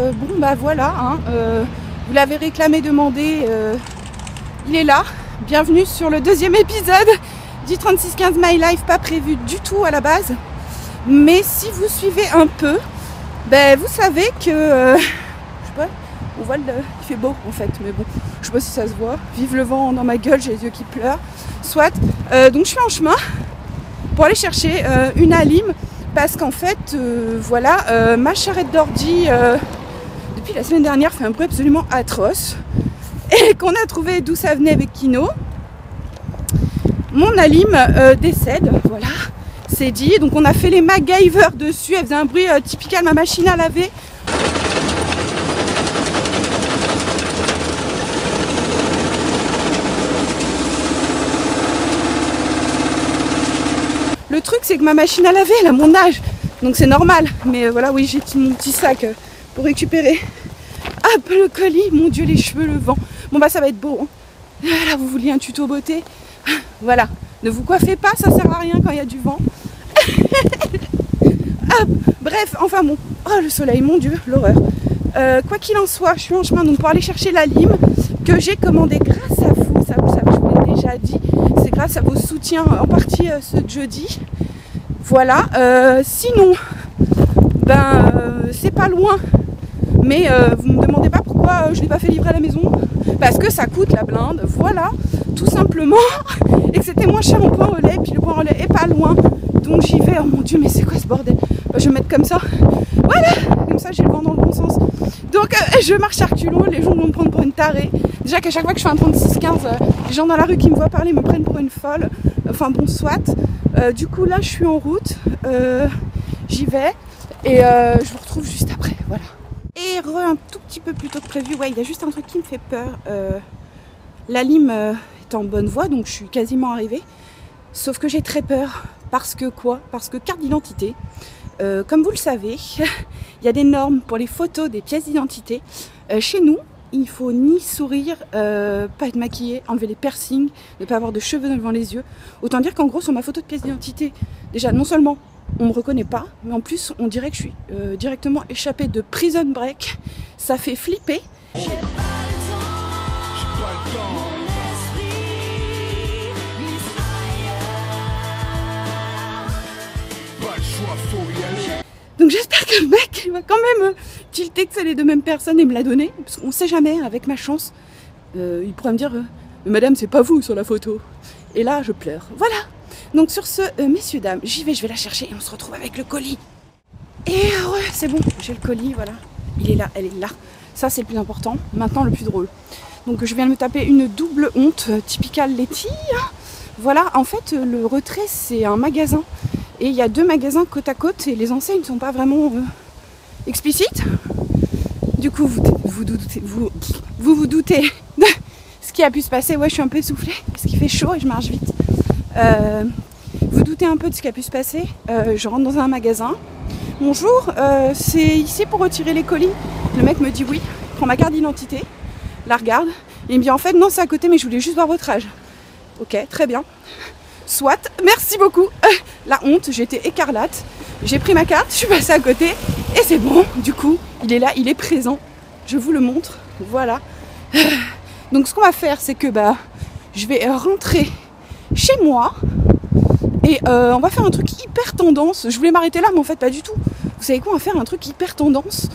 bon bah voilà, hein, vous l'avez réclamé, demandé, il est là. Bienvenue sur le deuxième épisode du 3615 My Life, pas prévu du tout à la base. Mais si vous suivez un peu, ben vous savez que, je sais pas, on voit il fait beau en fait, mais bon, je sais pas si ça se voit. Vive le vent dans ma gueule, j'ai les yeux qui pleurent. Soit, donc je suis en chemin pour aller chercher une Halim. Parce qu'en fait, voilà, ma charrette d'ordi, depuis la semaine dernière, fait un bruit absolument atroce. Et qu'on a trouvé d'où ça venait avec Kino. Mon Halim décède, voilà, c'est dit. Donc on a fait les MacGyver dessus, elle faisait un bruit typical ma machine à laver. Le truc c'est que ma machine à laver elle a mon âge, donc c'est normal. Mais voilà, oui, j'ai mon petit sac pour récupérer. Hop, le colis, mon dieu, les cheveux, le vent. Bon bah ça va être beau, hein. Là vous vouliez un tuto beauté, voilà. Ne vous coiffez pas, ça sert à rien quand il y a du vent. Hop, bref, enfin bon. Oh le soleil, mon dieu, l'horreur. Quoi qu'il en soit, je suis en chemin donc pour aller chercher la lime que j'ai commandée grâce à vous. Ça vous savez, je vous l'ai déjà dit. C'est grâce à vos soutiens en partie ce jeudi. Voilà. Sinon, ben c'est pas loin. Mais vous me demandez pas pourquoi je l'ai pas fait livrer à la maison. Parce que ça coûte la blinde, voilà, tout simplement. Et que c'était moins cher en point relais. Puis le point relais est pas loin. Donc j'y vais. Oh mon dieu, mais c'est quoi ce bordel? Je vais mettre comme ça. Voilà, comme ça j'ai le vent dans le bon sens. Donc je marche à reculons, les gens vont me prendre pour une tarée. Déjà qu'à chaque fois que je fais un 36-15, les gens dans la rue qui me voient parler me prennent pour une folle. Enfin bon, soit. Du coup là je suis en route, j'y vais et je vous retrouve juste après, voilà. Et un tout petit peu plus tôt que prévu, ouais, il y a juste un truc qui me fait peur. La lime est en bonne voie, donc je suis quasiment arrivée. Sauf que j'ai très peur. Parce que quoi? Parce que carte d'identité, comme vous le savez, il y a des normes pour les photos des pièces d'identité. Chez nous, il faut ni sourire, pas être maquillé, enlever les piercings, ne pas avoir de cheveux devant les yeux. Autant dire qu'en gros, sur ma photo de pièce d'identité, déjà, non seulement on me reconnaît pas, mais en plus, on dirait que je suis directement échappée de Prison Break. Ça fait flipper. Donc j'espère que le mec il va quand même tilter que c'est les deux mêmes personnes et me la donner. Parce qu'on sait jamais, avec ma chance, il pourrait me dire mais madame, c'est pas vous sur la photo. Et là, je pleure. Voilà. Donc sur ce, messieurs, dames, j'y vais, je vais la chercher et on se retrouve avec le colis. Et ouais, c'est bon, j'ai le colis, voilà. Il est là, elle est là. Ça, c'est le plus important. Maintenant, le plus drôle. Donc je viens de me taper une double honte, typical Letty. Voilà, en fait, le retrait, c'est un magasin. Et il y a deux magasins côte à côte et les enseignes ne sont pas vraiment explicites. Du coup, vous doutez de ce qui a pu se passer. Ouais, je suis un peu essoufflée parce qu'il fait chaud et je marche vite. Vous doutez un peu de ce qui a pu se passer. Je rentre dans un magasin. Bonjour, c'est ici pour retirer les colis. Le mec me dit oui, prend ma carte d'identité, la regarde. Et il me dit en fait non, c'est à côté mais je voulais juste voir votre âge. Ok, très bien. Soit, merci beaucoup. La honte, j'étais écarlate. J'ai pris ma carte, je suis passée à côté et c'est bon. Du coup, il est là, il est présent. Je vous le montre. Voilà. Donc ce qu'on va faire, c'est que je vais rentrer chez moi et on va faire un truc hyper tendance. Je voulais m'arrêter là, mais en fait pas du tout. Vous savez quoi? On va faire un truc hyper tendance,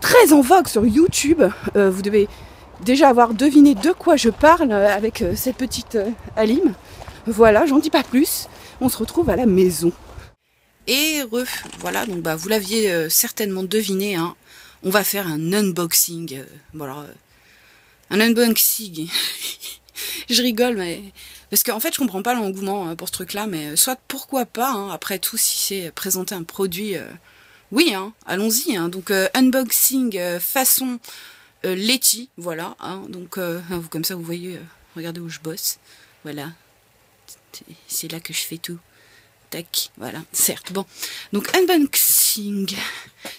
très en vogue sur YouTube. Vous devez déjà avoir deviné de quoi je parle avec cette petite Halim. Voilà, j'en dis pas plus. On se retrouve à la maison. Et voilà, donc vous l'aviez certainement deviné, hein. On va faire un unboxing. Bon alors, un unboxing. Je rigole, mais parce qu'en fait, je comprends pas l'engouement pour ce truc-là, mais soit pourquoi pas. Hein, après tout, si c'est présenter un produit, oui, hein, allons-y. Hein, donc unboxing façon Letty, voilà. Hein, donc comme ça, vous voyez, regardez où je bosse. Voilà. C'est là que je fais tout. Tac, voilà, certes. Bon, donc unboxing.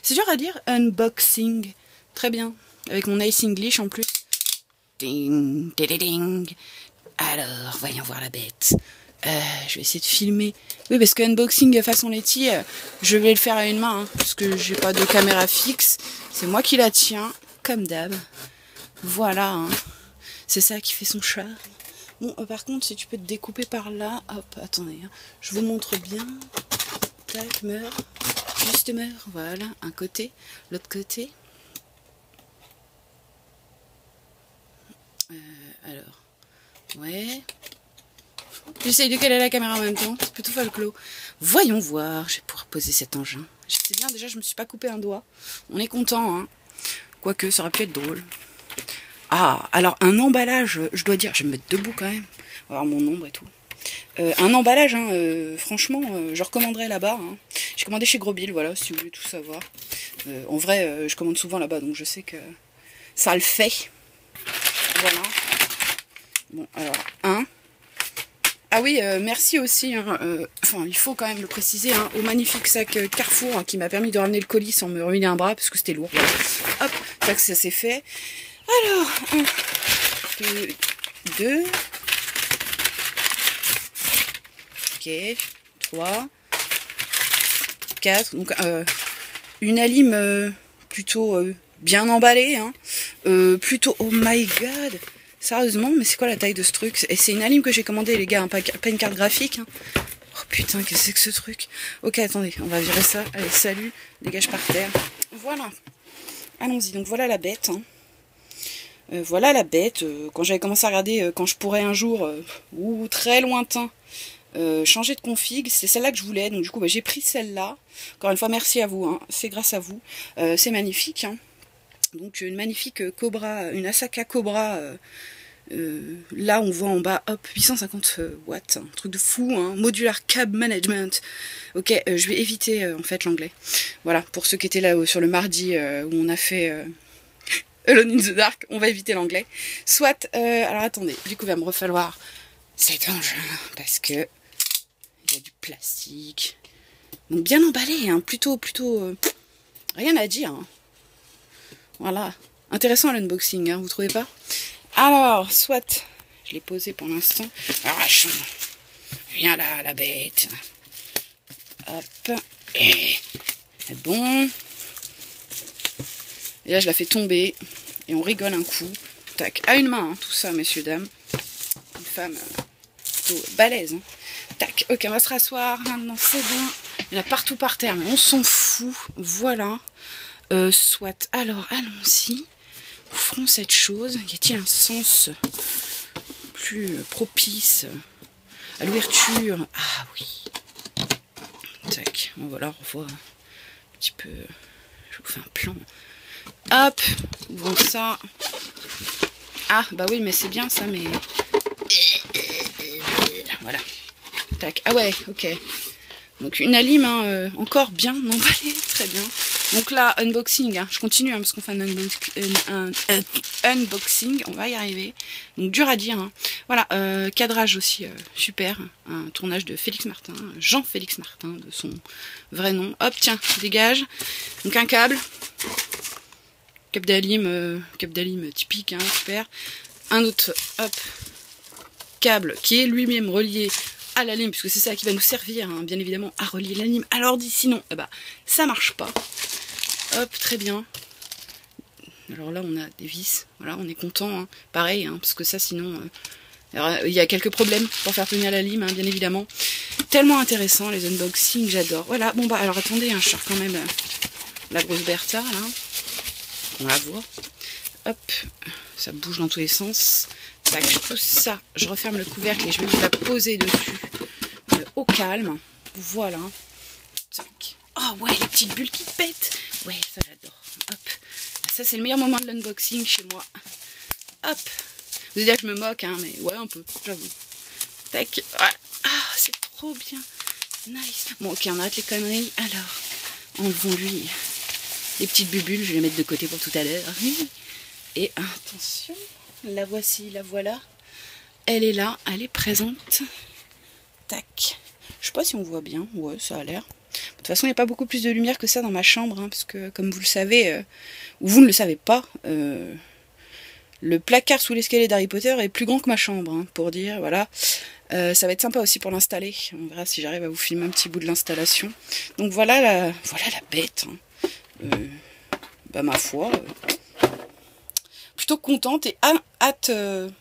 C'est dur à dire, unboxing. Très bien. Avec mon Ace English en plus. Ding, ding, ding. Alors, voyons voir la bête. Je vais essayer de filmer. Oui, parce que unboxing façon Letty, je vais le faire à une main, hein, parce que j'ai pas de caméra fixe. C'est moi qui la tiens, comme d'hab. Voilà, hein. C'est ça qui fait son charme. Bon, par contre, si tu peux te découper par là, hop, attendez, hein, je vous montre bien. Tac, meurs, juste meurs, voilà, un côté, l'autre côté. Alors, ouais. J'essaye de caler la caméra en même temps, c'est plutôt folklore. Voyons voir, je vais pouvoir poser cet engin. C'est bien, déjà, je me suis pas coupé un doigt. On est content, hein. Quoique, ça aurait pu être drôle. Ah, alors un emballage, je dois dire, je vais me mettre debout quand même. On va voir mon ombre et tout. Un emballage, hein, franchement, je recommanderais là-bas. Hein. J'ai commandé chez Grosbill, voilà, si vous voulez tout savoir. En vrai, je commande souvent là-bas, donc je sais que ça le fait. Voilà. Bon, alors, un. Ah oui, merci aussi, hein, enfin, il faut quand même le préciser, hein, au magnifique sac Carrefour, hein, qui m'a permis de ramener le colis sans me ruiner un bras, parce que c'était lourd. Voilà. Hop, ça que ça s'est fait. Alors, 1, 2, 2. Ok, 3, 4. Donc, une Alim plutôt bien emballée. Hein. Plutôt, oh my god. Sérieusement, mais c'est quoi la taille de ce truc? Et c'est une Alim que j'ai commandé, les gars, pas une carte graphique. Hein. Oh putain, qu'est-ce que c'est que ce truc? Ok, attendez, on va virer ça. Allez, salut, dégage par terre. Voilà. Allons-y, donc voilà la bête. Hein. Voilà la bête. Quand j'avais commencé à regarder, quand je pourrais un jour, ou très lointain, changer de config, c'est celle-là que je voulais, donc du coup bah, j'ai pris celle-là. Encore une fois, merci à vous, hein. C'est grâce à vous. C'est magnifique. Hein. Donc une magnifique Cobra, une Asaka Cobra. Là on voit en bas, hop, 850 watts, un truc de fou, hein, modular cab management. Ok, je vais éviter en fait l'anglais. Voilà, pour ceux qui étaient là sur le mardi où on a fait Alone in the Dark, on va éviter l'anglais. Soit, alors attendez, du coup il va me refalloir cet engin, parce que il y a du plastique. Donc bien emballé, hein, plutôt, rien à dire. Hein. Voilà, intéressant l'unboxing, hein, vous trouvez pas? Alors, soit, je l'ai posé pour l'instant. Arrache, viens là, la bête. Hop, et bon. Et là, je la fais tomber, et on rigole un coup. Tac, à une main, hein, tout ça, messieurs, dames. Une femme plutôt balèze. Hein. Tac, ok, on va se rasseoir. Maintenant, c'est bon. Il y en a partout par terre, mais on s'en fout. Voilà. Soit, alors, allons-y. Ouvrons cette chose. Y a-t-il un sens plus propice à l'ouverture? Ah oui. Tac, bon, voilà, on voit un petit peu. Je vous fais un plan. Hop, ouvrons ça. Ah, bah oui, mais c'est bien ça, mais. Voilà. Tac, ah ouais, ok. Donc une Alim, hein, encore bien emballée, très bien. Donc là, unboxing, hein, je continue hein, parce qu'on fait un unboxing, on va y arriver. Donc dur à dire. Hein. Voilà, cadrage aussi, super. Un tournage de Félix Martin, Jean-Félix Martin, de son vrai nom. Hop, tiens, dégage. Donc un câble. Cap d'Alim typique, hein, super. Un autre, hop, câble qui est lui-même relié à la lime, puisque c'est ça qui va nous servir, hein, bien évidemment, à relier la lime à l'ordi, sinon, eh ben, ça marche pas. Hop, très bien. Alors là, on a des vis, voilà, on est content, hein. Pareil, hein, parce que ça, sinon, il y a quelques problèmes pour faire tenir la lime, hein, bien évidemment. Tellement intéressant, les unboxings, j'adore. Voilà, bon bah, alors attendez, hein, je sors quand même la grosse Bertha, là. On la voit. Hop, ça bouge dans tous les sens. Tac, je pose ça, je referme le couvercle et je vais vous la poser dessus au calme. Voilà. Tac. Oh ouais, les petites bulles qui pètent. Ouais, ça j'adore. Hop. Ça c'est le meilleur moment de l'unboxing chez moi. Hop. Vous allez dire que je me moque, hein, mais ouais, un peu, j'avoue. Tac. Ouais. Ah, c'est trop bien. Nice. Bon, ok, on arrête les conneries. Alors, enlevons-lui les petites bulles. Je vais les mettre de côté pour tout à l'heure. Et attention. La voici, la voilà. Elle est là, elle est présente. Tac. Je sais pas si on voit bien. Ouais, ça a l'air. De toute façon, il n'y a pas beaucoup plus de lumière que ça dans ma chambre, hein, parce que, comme vous le savez, ou vous ne le savez pas, Le placard sous l'escalier d'Harry Potter est plus grand que ma chambre, hein, pour dire, voilà. Ça va être sympa aussi pour l'installer. On verra si j'arrive à vous filmer un petit bout de l'installation. Donc voilà la bête. Hein. Bah ma foi, plutôt contente et hâte,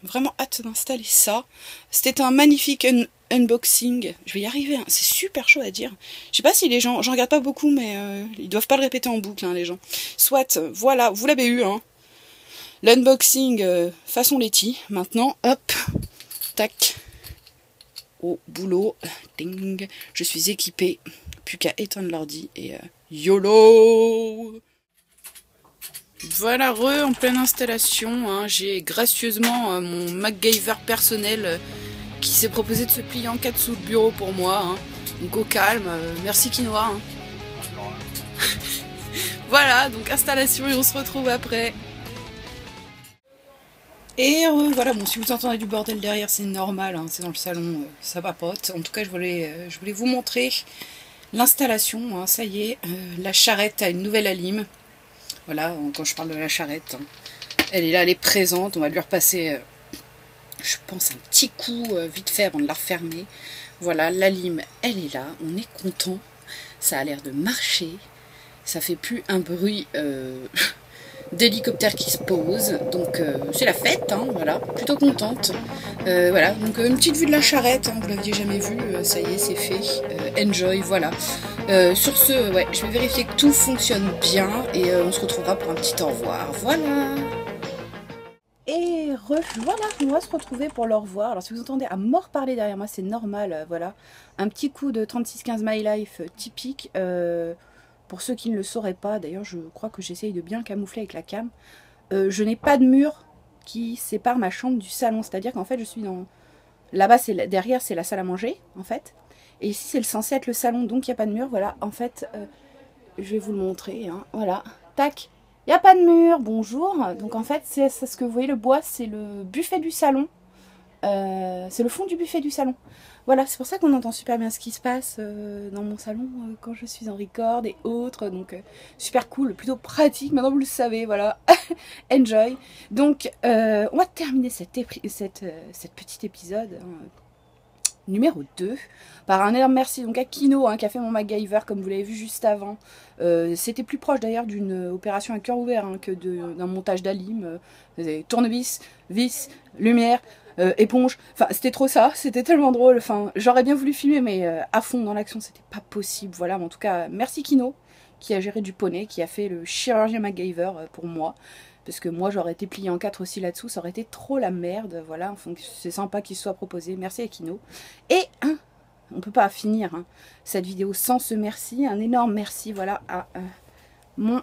vraiment hâte d'installer ça. C'était un magnifique unboxing. Je vais y arriver, hein. C'est super chaud à dire. Je sais pas si les gens, j'en regarde pas beaucoup, mais ils doivent pas le répéter en boucle, hein, les gens. Soit, voilà, vous l'avez eu, hein. L'unboxing façon Letty. Maintenant, hop, tac, au boulot, ding, je suis équipée. Plus qu'à éteindre l'ordi et YOLO! Voilà, en pleine installation, hein. J'ai gracieusement mon MacGyver personnel qui s'est proposé de se plier en 4 sous le bureau pour moi. Hein. Donc au calme, merci Quinoa. Hein. Voilà, donc installation et on se retrouve après. Et voilà, bon, si vous entendez du bordel derrière, c'est normal, hein, c'est dans le salon, ça papote. En tout cas, je voulais vous montrer l'installation, hein, ça y est, la charrette a une nouvelle allime. Voilà, quand je parle de la charrette, hein, elle est là, elle est présente, on va lui repasser, je pense, un petit coup vite fait avant de la refermer. Voilà, la lime, elle est là, on est content, ça a l'air de marcher, ça fait plus un bruit d'hélicoptère qui se pose, donc c'est la fête, hein, voilà, plutôt contente. Voilà, donc une petite vue de la charrette, hein, vous l'aviez jamais vue, ça y est, c'est fait, enjoy, voilà. Sur ce, ouais, je vais vérifier que tout fonctionne bien et on se retrouvera pour un petit au revoir, voilà. Et voilà, on va se retrouver pour le revoir. Alors si vous entendez à mort parler derrière moi, c'est normal, voilà. Un petit coup de 3615 My Life typique, pour ceux qui ne le sauraient pas, d'ailleurs je crois que j'essaye de bien le camoufler avec la cam. Je n'ai pas de mur qui sépare ma chambre du salon, c'est-à-dire qu'en fait je suis dans... Là-bas, derrière c'est la salle à manger, en fait. Et ici c'est censé être le salon, donc il n'y a pas de mur, voilà. En fait, je vais vous le montrer, hein. Voilà, tac. Il n'y a pas de mur, bonjour. Donc en fait, c'est ce que vous voyez, le bois, c'est le buffet du salon. C'est le fond du buffet du salon. Voilà, c'est pour ça qu'on entend super bien ce qui se passe dans mon salon quand je suis en record et autres. Donc super cool, plutôt pratique, maintenant vous le savez, voilà. Enjoy. Donc on va terminer cet petit épisode. Hein, numéro 2, par un énorme merci donc à Kino, hein, qui a fait mon MacGyver comme vous l'avez vu juste avant. C'était plus proche d'ailleurs d'une opération à cœur ouvert, hein, que d'un montage d'Alim. Tournevis, vis, lumière, éponge, enfin c'était trop ça, c'était tellement drôle, enfin j'aurais bien voulu filmer mais à fond dans l'action c'était pas possible, voilà. Mais en tout cas merci Kino qui a géré du poney, qui a fait le chirurgien MacGyver pour moi. Parce que moi j'aurais été pliée en 4 aussi là-dessous, ça aurait été trop la merde, voilà, enfin, c'est sympa qu'il soit proposé, merci à Kino. Et hein, on peut pas finir hein, cette vidéo sans ce merci, un énorme merci, voilà, à mon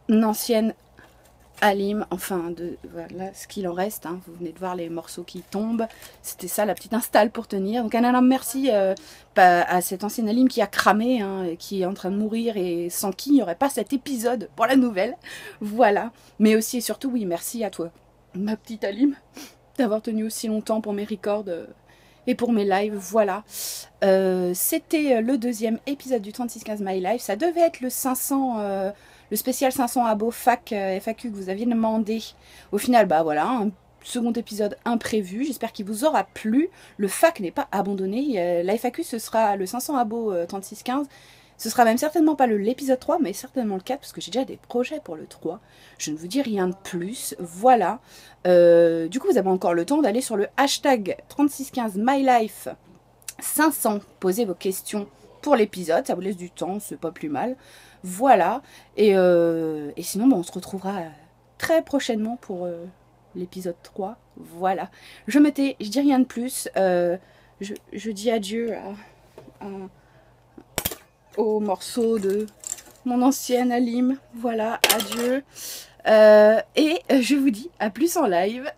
ancienne Alim, enfin, voilà ce qu'il en reste, hein. Vous venez de voir les morceaux qui tombent, c'était ça la petite installe pour tenir. Donc un énorme merci à cette ancienne Alim qui a cramé, hein, qui est en train de mourir et sans qui il n'y aurait pas cet épisode pour la nouvelle, voilà. Mais aussi et surtout, oui, merci à toi, ma petite Alim, d'avoir tenu aussi longtemps pour mes records et pour mes lives, voilà. C'était le deuxième épisode du 3615 My Life, ça devait être le 500... le spécial 500 abos FAQ que vous aviez demandé. Au final, bah voilà, un second épisode imprévu. J'espère qu'il vous aura plu. Le FAQ n'est pas abandonné. La FAQ, ce sera le 500 abos 3615. Ce sera même certainement pas l'épisode 3, mais certainement le 4, parce que j'ai déjà des projets pour le 3. Je ne vous dis rien de plus. Voilà. Du coup, vous avez encore le temps d'aller sur le hashtag 3615 MyLife 500. Posez vos questions pour l'épisode. Ça vous laisse du temps, c'est pas plus mal. Voilà, et sinon on se retrouvera très prochainement pour l'épisode 3, voilà. Je dis rien de plus, je dis adieu au morceau de mon ancienne Alim, voilà, adieu, et je vous dis à plus en live.